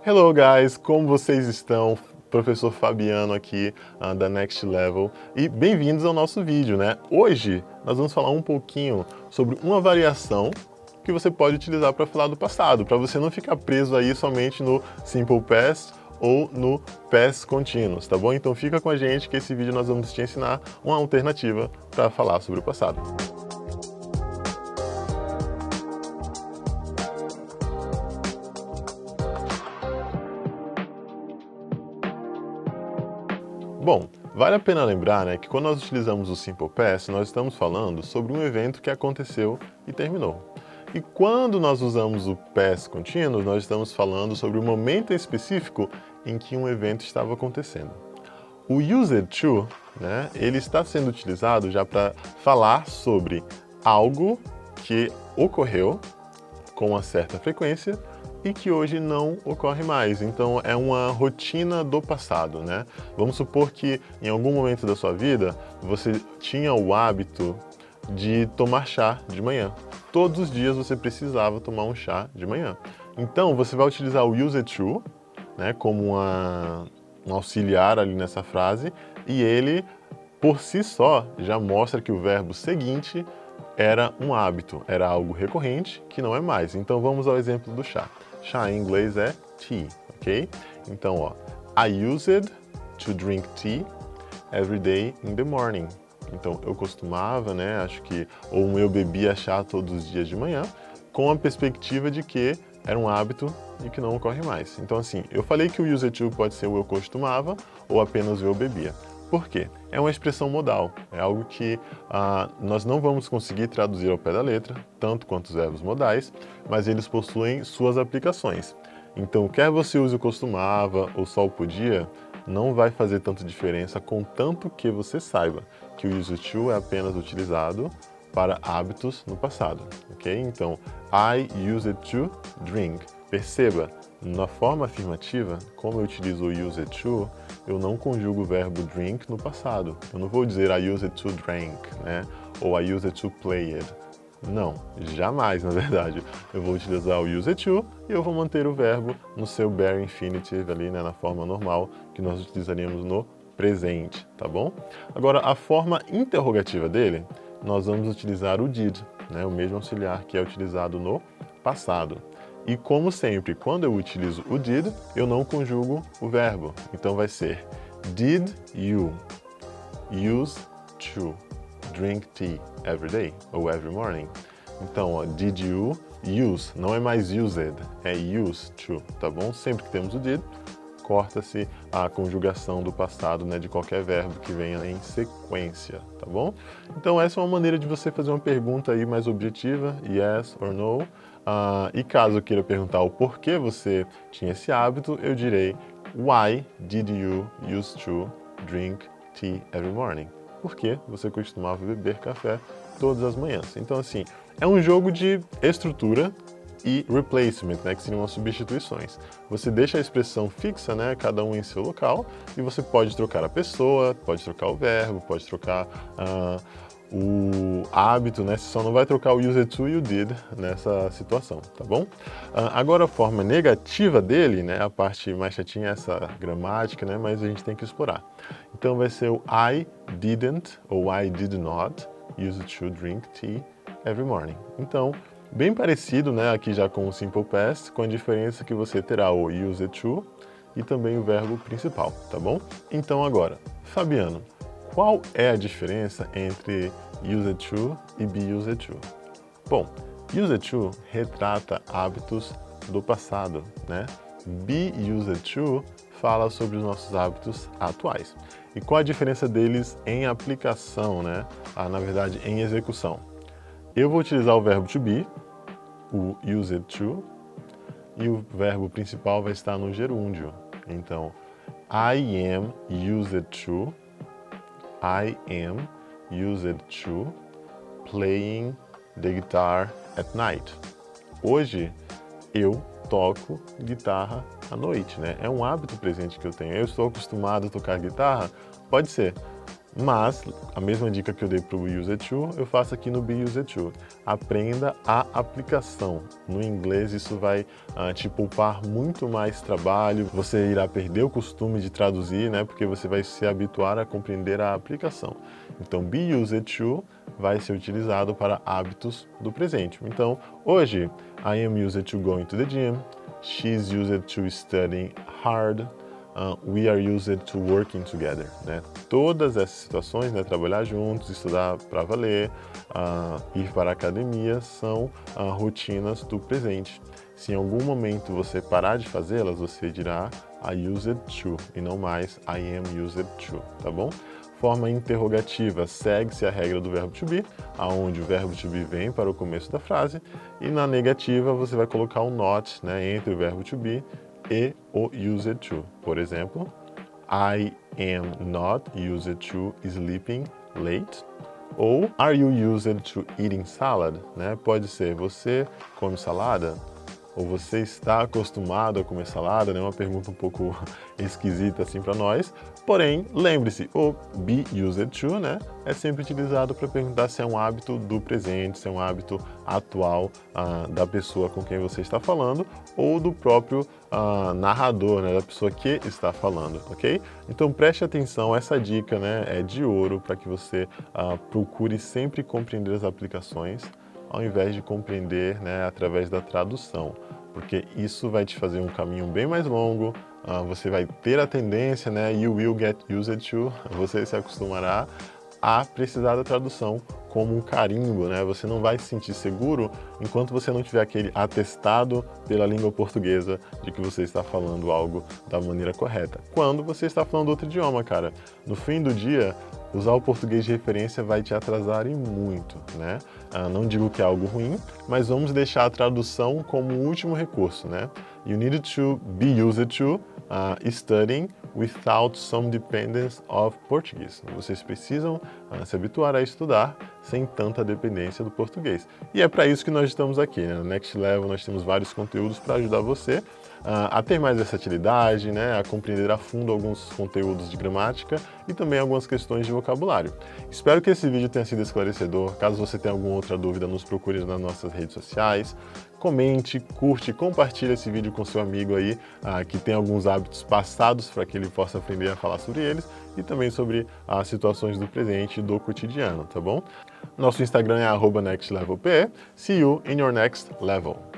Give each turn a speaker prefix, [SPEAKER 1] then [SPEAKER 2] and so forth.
[SPEAKER 1] Hello guys, como vocês estão? Professor Fabiano aqui da Next Level e bem-vindos ao nosso vídeo, né? Hoje nós vamos falar um pouquinho sobre uma variação que você pode utilizar para falar do passado, para você não ficar preso aí somente no Simple Past ou no Past Continuous, tá bom? Então fica com a gente que esse vídeo nós vamos te ensinar uma alternativa para falar sobre o passado. Bom, vale a pena lembrar, né, que quando nós utilizamos o Simple Past, nós estamos falando sobre um evento que aconteceu e terminou. E quando nós usamos o Past Continuous, nós estamos falando sobre o momento específico em que um evento estava acontecendo. O Used To, né, ele está sendo utilizado já para falar sobre algo que ocorreu com uma certa frequência e que hoje não ocorre mais. Então é uma rotina do passado, né? Vamos supor que em algum momento da sua vida você tinha o hábito de tomar chá de manhã. Todos os dias você precisava tomar um chá de manhã. Então você vai utilizar o used to, né, como um auxiliar ali nessa frase, e ele por si só já mostra que o verbo seguinte era um hábito, era algo recorrente que não é mais. Então vamos ao exemplo do chá. Chá em inglês é tea, ok? Então, ó, I used to drink tea every day in the morning. Então eu costumava, né, acho que, ou eu bebia chá todos os dias de manhã, com a perspectiva de que era um hábito e que não ocorre mais. Então assim, eu falei que o used to pode ser o eu costumava ou apenas o eu bebia. Por quê? É uma expressão modal, é algo que nós não vamos conseguir traduzir ao pé da letra, tanto quanto os verbos modais, mas eles possuem suas aplicações. Então, quer você use o costumava ou só o podia, não vai fazer tanta diferença, contanto que você saiba que o used to é apenas utilizado para hábitos no passado, ok? Então, I used to drink. Perceba, na forma afirmativa, como eu utilizo o used to, eu não conjugo o verbo drink no passado. Eu não vou dizer I used to drink, né? Ou I used to play it. Não, jamais, na verdade. Eu vou utilizar o used to e eu vou manter o verbo no seu bare infinitive ali, né, na forma normal que nós utilizaríamos no presente, tá bom? Agora, a forma interrogativa dele, nós vamos utilizar o did, né, o mesmo auxiliar que é utilizado no passado. E como sempre, quando eu utilizo o did, eu não conjugo o verbo. Então vai ser did you use to drink tea every day ou every morning? Então, ó, did you use, não é mais used, é used to, tá bom? Sempre que temos o did, corta-se a conjugação do passado, né, de qualquer verbo que venha em sequência, tá bom? Então essa é uma maneira de você fazer uma pergunta aí mais objetiva, yes or no. E caso eu queira perguntar o porquê você tinha esse hábito, eu direi why did you used to drink tea every morning? Porque você costumava beber café todas as manhãs. Então assim, é um jogo de estrutura e replacement, né, que seriam as substituições. Você deixa a expressão fixa, né, cada um em seu local, e você pode trocar a pessoa, pode trocar o verbo, pode trocar o hábito, né, você só não vai trocar o used to e o did nessa situação, tá bom? Agora a forma negativa dele, né, a parte mais chatinha é essa gramática, né, mas a gente tem que explorar. Então vai ser o I didn't ou I did not use to drink tea every morning. Então, bem parecido, né, aqui já com o Simple Past, com a diferença que você terá o used to e também o verbo principal, tá bom? Então agora, Fabiano, qual é a diferença entre used to e be used to? Bom, used to retrata hábitos do passado, né? Be used to fala sobre os nossos hábitos atuais. E qual a diferença deles em aplicação, né? Na verdade, em execução. Eu vou utilizar o verbo to be, o used to, e o verbo principal vai estar no gerúndio. Então, I am used to playing the guitar at night. Hoje eu toco guitarra à noite, né? É um hábito presente que eu tenho. Eu estou acostumado a tocar guitarra? Pode ser. Mas a mesma dica que eu dei para o use to, eu faço aqui no be use to. Aprenda a aplicação. No inglês isso vai te poupar muito mais trabalho, você irá perder o costume de traduzir, né? Porque você vai se habituar a compreender a aplicação. Então, be use to vai ser utilizado para hábitos do presente. Então, hoje, I am used to going to the gym, she's used to studying hard, we are used to working together, né? Todas essas situações, né, trabalhar juntos, estudar para valer, ir para a academia, são rotinas do presente. Se em algum momento você parar de fazê-las, você dirá I used to e não mais I am used to, tá bom? Forma interrogativa, segue-se a regra do verbo to be, aonde o verbo to be vem para o começo da frase, e na negativa você vai colocar um not, né, entre o verbo to be e o used to. Por exemplo, I am not used to sleeping late. Ou are you used to eating salad? Né? Pode ser você come salada? Ou você está acostumado a comer salada? É uma pergunta um pouco esquisita assim para nós. Porém, lembre-se, o be used to, né, é sempre utilizado para perguntar se é um hábito do presente, se é um hábito atual da pessoa com quem você está falando ou do próprio narrador, né, da pessoa que está falando, ok? Então preste atenção, essa dica, né, é de ouro para que você procure sempre compreender as aplicações ao invés de compreender, né, através da tradução, porque isso vai te fazer um caminho bem mais longo, você vai ter a tendência, né, you will get used to, você se acostumará a precisar da tradução como um carimbo, né? Você não vai se sentir seguro enquanto você não tiver aquele atestado pela língua portuguesa de que você está falando algo da maneira correta. Quando você está falando outro idioma, cara, no fim do dia, usar o português de referência vai te atrasar e muito, né? Não digo que é algo ruim, mas vamos deixar a tradução como um último recurso, né? You need to be used to studying without some dependence of Portuguese. Vocês precisam se habituar a estudar sem tanta dependência do português. E é para isso que nós estamos aqui, né? No Next Level nós temos vários conteúdos para ajudar você a ter mais versatilidade, né? A compreender a fundo alguns conteúdos de gramática e também algumas questões de vocabulário. Espero que esse vídeo tenha sido esclarecedor. Caso você tenha alguma outra dúvida, nos procure nas nossas redes sociais. Comente, curte, compartilhe esse vídeo com seu amigo aí que tem alguns hábitos passados para que ele possa aprender a falar sobre eles e também sobre as situações do presente e do cotidiano, tá bom? Nosso Instagram é @nextlevelpe. See you in your next level.